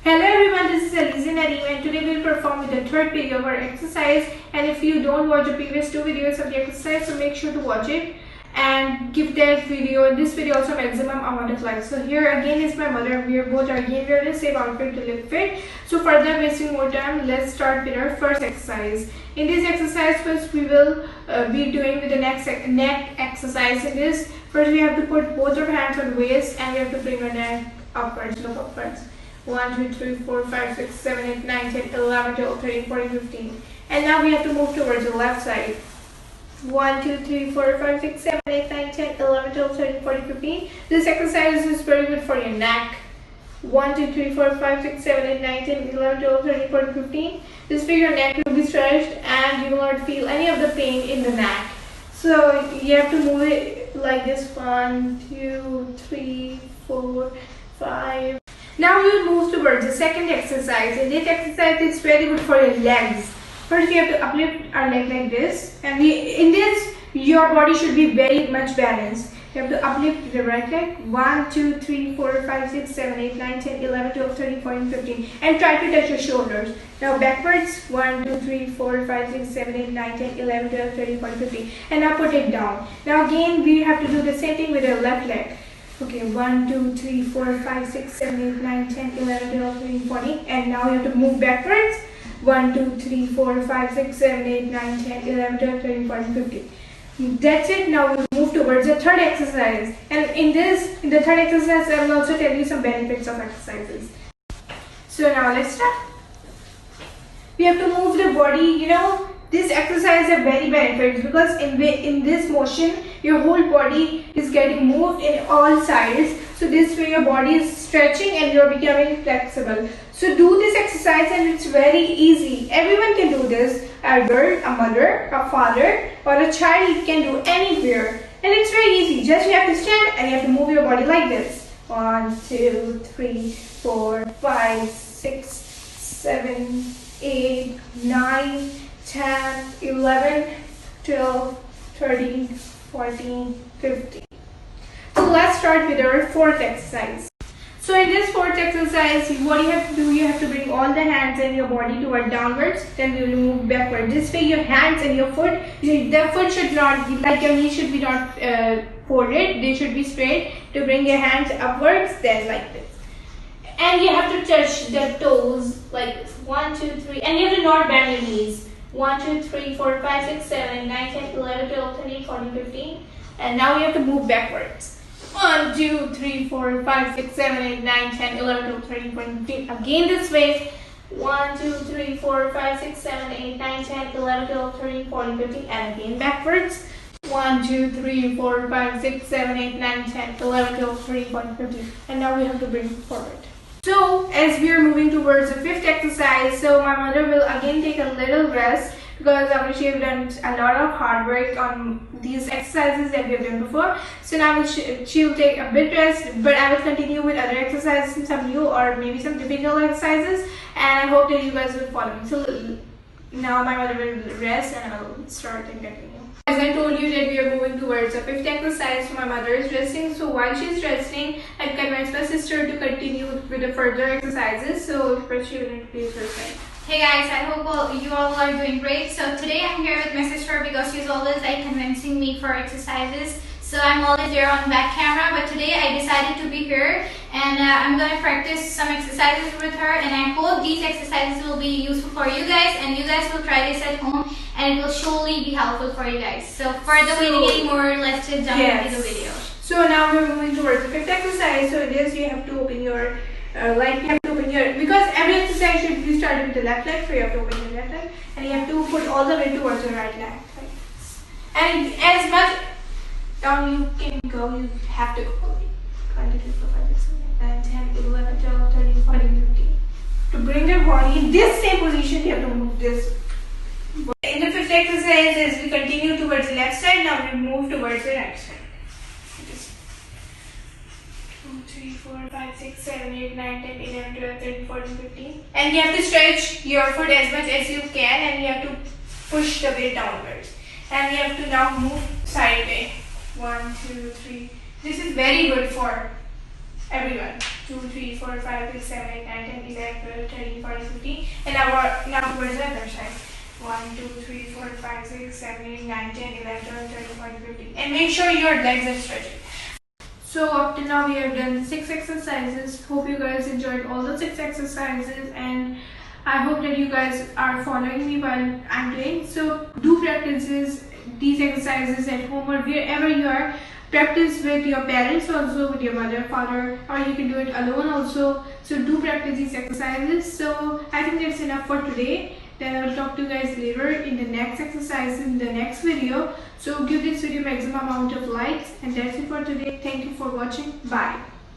Hello everyone, this is Aleeza Nadeem and today we will perform with the third video of our exercise. And if you don't watch the previous two videos of the exercise, so make sure to watch it and give that video, this video also maximum amount of likes. So here again is my mother. We are both again wearing the same outfit to look fit. So further wasting more time, let's start with our first exercise. In this exercise, first we will be doing with the neck exercise. In this, first we have to put both our hands on waist and we have to bring our neck upwards, look upwards. 1, 2, 3, 4, 5, 6, 7, 8, 9, 10, 11, 12, 13, 14, 15. And now we have to move towards the left side. 1, 2, 3, 4, 5, 6, 7, 8, 9, 10, 11, 12, 13, 14, 15. This exercise is very good for your neck. 1, 2, 3, 4, 5, 6, 7, 8, 9, 10, 11, 12, 13, 14, 15. This way your neck will be stretched and you will not feel any of the pain in the neck. So you have to move it like this. 1, 2, 3, 4, 5. Now we will move towards the second exercise. In this exercise, it's very good for your legs. First, we have to uplift our leg like this, and in this, your body should be very much balanced. You have to uplift the right leg. 1, 2, 3, 4, 5, 6, 7, 8, 9, 10, 11, 12, 13, 14, 15. And try to touch your shoulders. Now backwards. 1, 2, 3, 4, 5, 6, 7, 8, 9, 10, 11, 12, 13, 14, 15. And now put it down. Now again, we have to do the same thing with our left leg. Okay, 1, 2, 3, 4, 5, 6, 7, 8, 9, 10, 11, 12, 13, 14. And now you have to move backwards. 1, 2, 3, 4, 5, 6, 7, 8, 9, 10, 11, 12, 13, 14, 15. That's it. Now we'll move towards the third exercise. And in the third exercise, I will also tell you some benefits of exercises. So now let's start. We have to move the body, this exercise has very benefits because in this motion, your whole body is getting moved in all sides. So this way your body is stretching and you're becoming flexible. So do this exercise and it's very easy. Everyone can do this. A girl, a mother, a father or a child can do anywhere. And it's very easy. Just you have to stand and you have to move your body like this. 1, 2, 3, 4, 5, 6, 7, 8, 9, 10, 11, 12, 13, 14, 15. So let's start with our fourth exercise. So in this fourth exercise, what you have to do, you have to bring all the hands and your body toward downwards, then you will move backward. This way your hands and your foot, the foot should not, like your knee should be not folded, they should be straight. To bring your hands upwards, then like this. And you have to touch the toes like this. 1, 2, 3, and you have to not bend your knees. 1, 2, 3, 4, 5, 6, 7, 8, 9, 10, 11, 12, 13, 14, 15. And now we have to move backwards. 1, 2, 3, 4, 5, 6, 7, 8, 9, 10, 11, 12, 13, 14, 15. Again this way. 1, 2, 3, 4, 5, 6, 7, 8, 9, 10, 11, 12, 13, 14, 15. And again backwards. 1, 2, 3, 4, 5, 6, 7, 8, 9, 10, 11, 12, 13, 14, 15. And now we have to bring forward. So as we are moving towards the fifth exercise, so my mother will again take a little rest because she has done a lot of hard work on these exercises that we have done before. So now she will take a bit rest, but I will continue with other exercises, some new or maybe some difficult exercises, and I hope that you guys will follow me. So now my mother will rest and I will start and continue. As I told you that we are moving towards the fifth exercise, so my mother is resting. So while she is resting, I convinced my sister to continue with the further exercises. So first she will introduce herself. Hey guys, I hope you all are doing great. So today I'm here with my sister because she's always convincing me for exercises. So I'm always there on back camera, but today I decided to be here and I'm going to practice some exercises with her, and I hope these exercises will be useful for you guys and you guys will try this at home and it will surely be helpful for you guys. So further waiting anymore, let's just jump into the video. So now we're moving towards the fifth exercise. So in this you have to open your because every exercise should be started with the left leg, so you have to open your left leg and you have to put all the way towards your right leg like this. And as much down you can go, you have to go 1, 2, 3, 4, 5, 6, 7, 8, 9, 10, 11, 12, 13, 14, 15. To bring your body in this same position, you have to move this. In the fifth exercise, as we continue towards the left side, now we move towards the right side. 2, 3, 4, 5, 6, 7, 8, 9, 10, 11, 12, 13, 14, 15. And you have to stretch your foot as much as you can and you have to push the weight downwards. And you have to now move sideways. 1, 2, 3. This is very good for Everyone. 2, 3, 4, 5, 6, 7, 8, 9, 10, 11, 12, 13, 14, 15. And now towards the other side. 1, 2, 3, 4, 5, 6, 7, 8, 9, 10, 11, 12, 13, 14, 15. And make sure your legs are stretching. So up till now we have done 6 exercises. Hope you guys enjoyed all the 6 exercises, and I hope that you guys are following me while I'm doing. So do practice these exercises at home or wherever you are. Practice with your parents also, with your mother, father, or you can do it alone also. So do practice these exercises. So I think that's enough for today. Then I will talk to you guys later in the next exercise, in the next video. So give this video maximum amount of likes, and that's it for today. Thank you for watching. Bye.